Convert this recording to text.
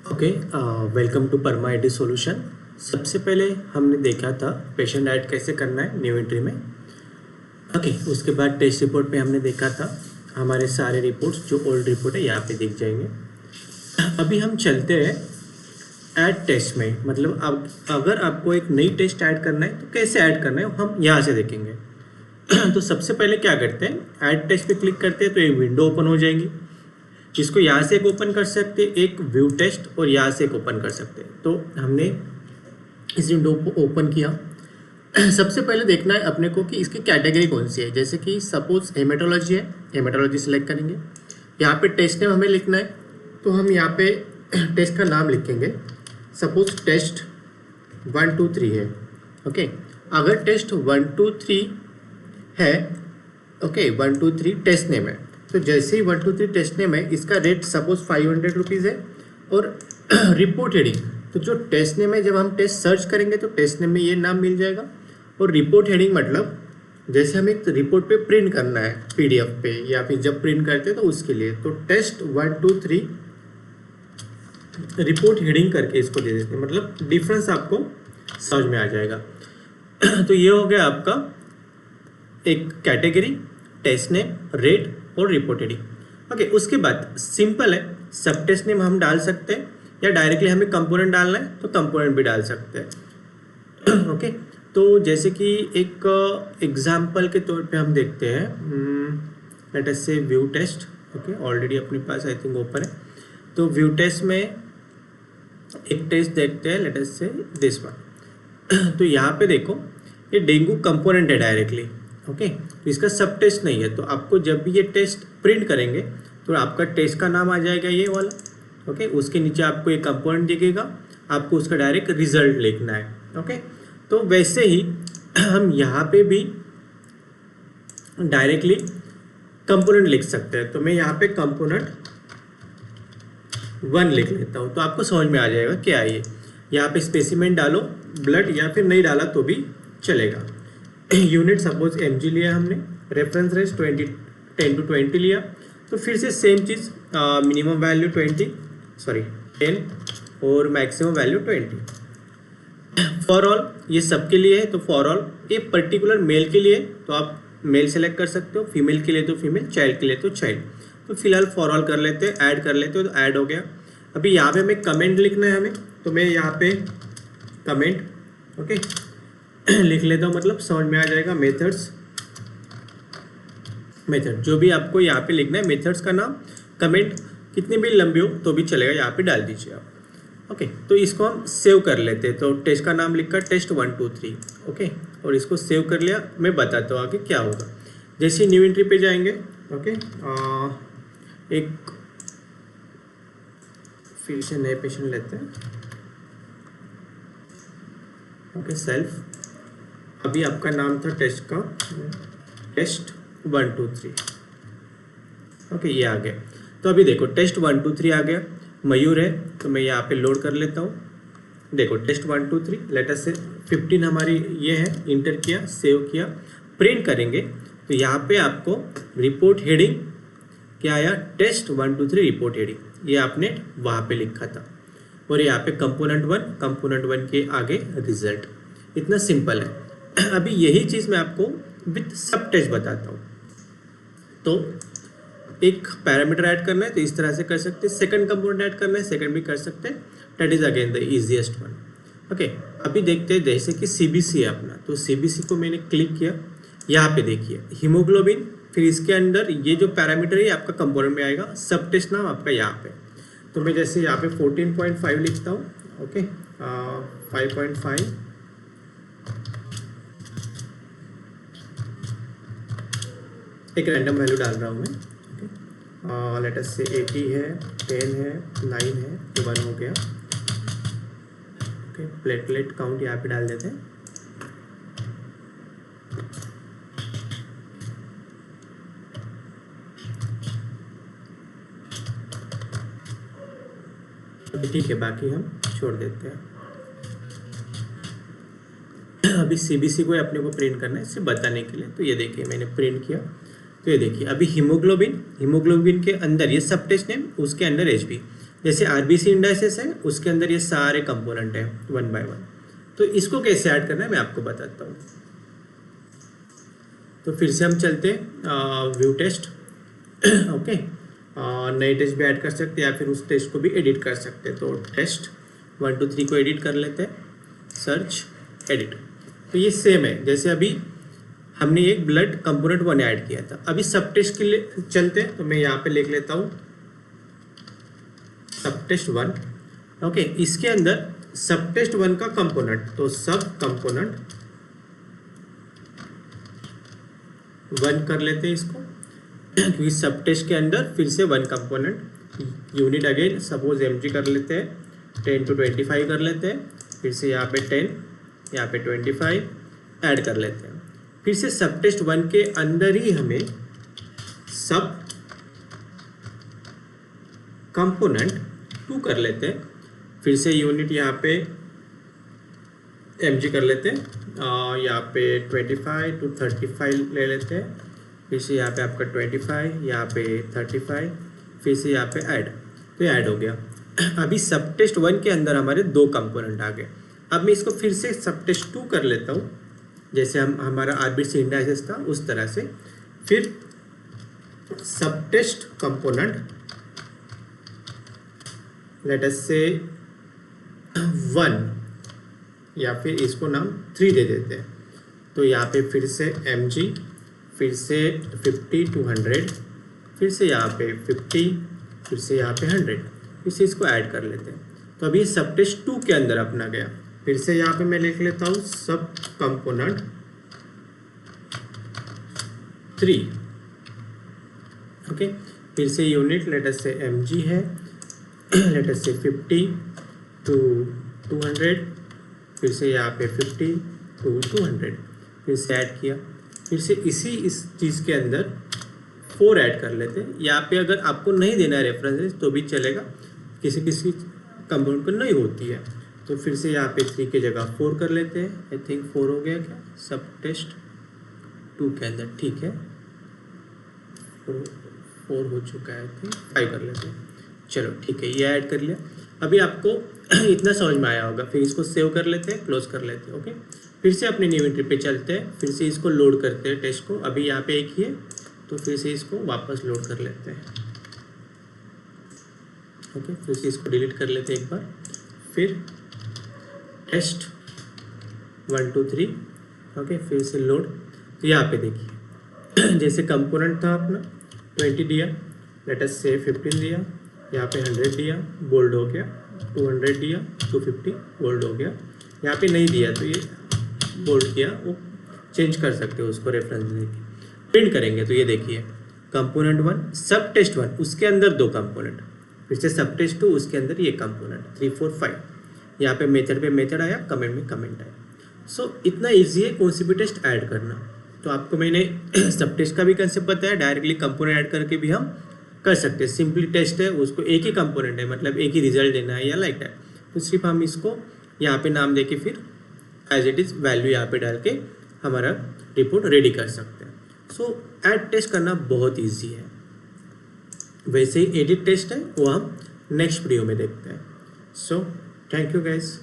Okay, welcome to Parma IT solution. सबसे पहले हमने देखा था पेशेंट ऐड कैसे करना है न्यू एंट्री में। ओके, उसके बाद टेस्ट रिपोर्ट पे हमने देखा था हमारे सारे रिपोर्ट्स जो ओल्ड रिपोर्ट है यहाँ पे दिख जाएंगे। अभी हम चलते हैं ऐड टेस्ट में, मतलब अब अगर आपको एक नई टेस्ट ऐड करना है तो कैसे ऐड करना है हम यहाँ से देखेंगे। तो सबसे पहले क्या करते हैं, ऐड टेस्ट पे क्लिक करते हैं तो एक विंडो ओपन हो जाएगी, जिसको यहाँ से एक ओपन कर सकते हैं, एक व्यू टेस्ट, और यहाँ से एक ओपन कर सकते हैं। तो हमने इस विंडो को ओपन किया। सबसे पहले देखना है अपने को कि इसकी कैटेगरी कौन सी है। जैसे कि सपोज हेमेटोलॉजी है, हेमेटोलॉजी सेलेक्ट करेंगे। यहाँ पे टेस्ट नेम हमें लिखना है, तो हम यहाँ पे टेस्ट का नाम लिखेंगे। सपोज टेस्ट 1 2 3 है। ओके, अगर टेस्ट 1 2 3 है, ओके 1 2 3 टेस्ट नेम है, तो जैसे ही 1 2 3 टेस्ट नेम है, इसका रेट सपोज 500 रुपीज़ है। और रिपोर्ट हेडिंग, तो जो टेस्ट नेम है जब हम टेस्ट सर्च करेंगे तो टेस्ट नेम में ये नाम मिल जाएगा। और रिपोर्ट हेडिंग मतलब जैसे हमें एक रिपोर्ट पे प्रिंट करना है पीडीएफ पे, या फिर जब प्रिंट करते हैं तो उसके लिए, तो टेस्ट 1 2 3 रिपोर्ट हेडिंग करके इसको दे देते हैं, मतलब डिफरेंस आपको समझ में आ जाएगा। तो ये हो गया आपका एक कैटेगरी, टेस्ट नेम, रेट और रिपोर्ट हेडिंग। ओके, उसके बाद सिंपल है, सब टेस्ट नेम हम डाल सकते हैं, या डायरेक्टली हमें कंपोनेंट डालना है तो कंपोनेंट भी डाल सकते हैं। ओके, तो जैसे कि एक एग्जांपल के तौर पे हम देखते हैं, लेट अस से व्यू टेस्ट। ओके, ऑलरेडी अपने पास आई थिंक ओपन है, तो व्यू टेस्ट में एक टेस्ट देखते हैं, लेट अस से दिस वन। तो यहाँ पे देखो ये डेंगू कंपोनेंट है डायरेक्टली। ओके, तो इसका सब टेस्ट नहीं है, तो आपको जब भी ये टेस्ट प्रिंट करेंगे तो आपका टेस्ट का नाम आ जाएगा ये वाला। ओके, उसके नीचे आपको एक कंपोनेंट दिखेगा, आपको उसका डायरेक्ट रिजल्ट लिखना है। ओके, तो वैसे ही हम यहाँ पे भी डायरेक्टली कंपोनेंट लिख सकते हैं। तो मैं यहाँ पे कंपोनेंट 1 लिख लेता हूँ, तो आपको समझ में आ जाएगा क्या है ये। यहाँ पे स्पेसिमेन डालो ब्लड, या फिर नहीं डाला तो भी चलेगा। यूनिट सपोज mg लिया हमने, रेफरेंस रेंज 10 to 20 लिया, तो फिर से सेम चीज़, मिनिमम वैल्यू 10 और मैक्सिमम वैल्यू 20। फॉर ऑल ये सबके लिए है, तो फॉर ऑल ये पर्टिकुलर मेल के लिए तो आप मेल सेलेक्ट कर सकते हो, फीमेल के लिए तो फीमेल, चाइल्ड के लिए तो चाइल्ड। तो फिलहाल फॉर ऑल कर लेते हैं, ऐड कर लेते हो, तो ऐड हो गया। अभी यहाँ पे हमें कमेंट लिखना है हमें, तो मैं यहाँ पे कमेंट ओके लिख लेता हूँ, मतलब समझ में आ जाएगा। मेथड जो भी आपको यहाँ पे लिखना है, मेथड्स का नाम, कमेंट कितनी भी लंबी हो तो भी चलेगा, यहाँ पे डाल दीजिए आप। ओके, तो इसको हम सेव कर लेते हैं। तो टेस्ट का नाम लिखकर टेस्ट 1 2 3। ओके, और इसको सेव कर लिया। मैं बताता हूँ आगे क्या होगा। जैसे न्यू एंट्री पे जाएंगे, ओके, एक फिर से नए पेशेंट लेते हैं। ओके, सेल्फ, अभी आपका नाम था टेस्ट का, टेस्ट 1 2 3। ओके, ये आ गया। तो अभी देखो टेस्ट 1 2 3 आ गया। मयूर है, तो मैं यहाँ पे लोड कर लेता हूँ। देखो टेस्ट 1 2 3, लेटर से 15 हमारी ये है, इंटर किया, सेव किया, प्रिंट करेंगे तो यहाँ पे आपको रिपोर्ट हेडिंग क्या आया, टेस्ट 1 2 3 रिपोर्ट हेडिंग, ये आपने वहाँ पे लिखा था। और यहाँ पे कंपोनेंट 1 के आगे रिजल्ट। इतना सिंपल है। अभी यही चीज़ मैं आपको विथ सब टेस्ट बताता हूँ। तो एक पैरामीटर ऐड करना है तो इस तरह से कर सकते हैं, सेकंड कंपोनेंट ऐड करना है सेकंड भी कर सकते हैं, that is again the easiest one. Okay, अभी देखते हैं जैसे कि सीबीसी है अपना, तो सीबीसी को मैंने क्लिक किया। यहाँ पे देखिए हीमोग्लोबिन, फिर इसके अंदर ये जो पैरामीटर है आपका कंपोनेंट में आएगा, सब टेस्ट नाम आपका यहाँ पे। तो मैं जैसे यहाँ पे 14.5 लिखता हूँ। ओके, 5.5, एक रैंडम वैल्यू डाल रहा हूँ मैं। ओके, लेट अस से 80 है, 10 है, 9 है, तो 1 हो गया। ओके, प्लेटलेट काउंट यहाँ पे डाल देते हैं। ठीक है, बाकी हम छोड़ देते हैं। अभी सीबीसी को अपने को प्रिंट करना है, इसे बताने के लिए। तो ये देखिए मैंने प्रिंट किया, तो ये देखिए अभी हीमोग्लोबिन के अंदर ये सब टेस्ट नेम, उसके अंदर एचबी, जैसे आरबीसी इंडाइसेस है उसके अंदर ये सारे कंपोनेंट हैं 1 बाय 1। तो इसको कैसे ऐड करना है मैं आपको बताता हूँ। तो फिर से हम चलते व्यू टेस्ट। ओके, नए टेस्ट भी ऐड कर सकते हैं या फिर उस टेस्ट को भी एडिट कर सकते हैं। तो टेस्ट 1 2 3 को एडिट कर लेते हैं, सर्च एडिट। तो ये सेम है जैसे अभी हमने एक ब्लड कंपोनेंट 1 ऐड किया था। अभी सब टेस्ट के लिए चलते हैं, तो मैं यहाँ पे लिख लेता हूँ सब टेस्ट 1। ओके, इसके अंदर सब टेस्ट 1 का कंपोनेंट, तो सब कंपोनेंट 1 कर लेते हैं इसको, क्योंकि सब टेस्ट के अंदर फिर से 1 component. Unit again suppose mg कर लेते हैं, 10 to 25 कर लेते हैं, फिर से यहाँ पे 10, यहाँ पे 25 ऐड कर लेते हैं। फिर से सब टेस्ट 1 के अंदर ही हमें सब कंपोनेंट 2 कर लेते हैं, फिर से यूनिट यहाँ पे mg कर लेते हैं, यहाँ पे 25 to 35 ले लेते हैं, फिर से यहाँ पे आपका 25, यहाँ पे 35, फिर से यहाँ पे ऐड, तो ये ऐड हो गया। अभी सब टेस्ट 1 के अंदर हमारे 2 कंपोनेंट आ गए। अब मैं इसको फिर से सब टेस्ट 2 कर लेता हूँ, जैसे हमारा आरबीसी इंडाइसेस था उस तरह से। फिर सब टेस्ट कंपोनेंट लेट अस से 1 या फिर इसको नाम 3 दे देते हैं। तो यहाँ पे फिर से mg, फिर से 50 to 100, फिर से यहाँ पे 50, फिर से यहाँ पे 100, फिर से इसको ऐड कर लेते हैं। तो अभी सब टेस्ट 2 के अंदर अपना गया। फिर से यहाँ पे मैं लिख लेता हूँ सब कंपोनेंट 3। ओके, फिर से यूनिट लेट अस से mg है, लेट अस से 50 to 200, फिर से यहाँ पे 50 to 200, फिर से ऐड किया। फिर से इस चीज़ के अंदर 4 ऐड कर लेते हैं। यहाँ पे अगर आपको नहीं देना है रेफरेंसेस तो भी चलेगा, किसी कंपाउंड को नहीं होती है। तो फिर से यहाँ पे 3 की जगह 4 कर लेते हैं। आई थिंक 4 हो गया क्या सब टेस्ट 2 के अंदर, ठीक है 4 हो चुका है, आई थिंक 5 कर लेते हैं। चलो ठीक है, ये ऐड कर लिया। अभी आपको इतना समझ में आया होगा। फिर इसको सेव कर लेते हैं, क्लोज कर लेते हैं। ओके, फिर से अपनी न्यू एंट्री पे चलते हैं, फिर से इसको लोड करते हैं टेस्ट को। अभी यहाँ पे एक ही है, तो फिर से इसको वापस लोड कर लेते हैं। ओके, फिर से इसको डिलीट कर लेते हैं एक बार। फिर टेस्ट 1 2 3, ओके, फिर से लोड। तो यहाँ पे देखिए जैसे कंपोनेंट था अपना 20 दिया, लेट अस से 15 दिया, यहाँ पे 100 दिया, बोल्ड हो गया, 200 दिया, 250 बोल्ड हो गया। यहाँ पे नहीं दिया तो ये बोल्ड किया, वो चेंज कर सकते हो उसको रेफरेंस देके। प्रिंट करेंगे तो ये देखिए कंपोनेंट 1 सब टेस्ट 1 उसके अंदर 2 कंपोनेंट, फिर से सब टेस्ट 2 उसके अंदर ये कंपोनेंट 3 4 5। यहाँ पे मेथड आया, कमेंट में कमेंट आया। सो इतना ईजी है कौन सी भी टेस्ट ऐड करना। तो आपको मैंने सब टेस्ट का भी कंसेप्ट बताया, डायरेक्टली कंपोनेंट ऐड करके भी हम कर सकते हैं। सिंपली टेस्ट है, उसको एक ही कंपोनेंट है, मतलब एक ही रिजल्ट देना है या लाइक दैट। तो सिर्फ हम इसको यहाँ पे नाम देके फिर एज इट इज़ वैल्यू यहाँ पे डाल के हमारा रिपोर्ट रेडी कर सकते हैं। सो ऐड टेस्ट करना बहुत ईजी है। वैसे ही एडिट टेस्ट है वो हम नेक्स्ट वीडियो में देखते हैं। So thank you guys.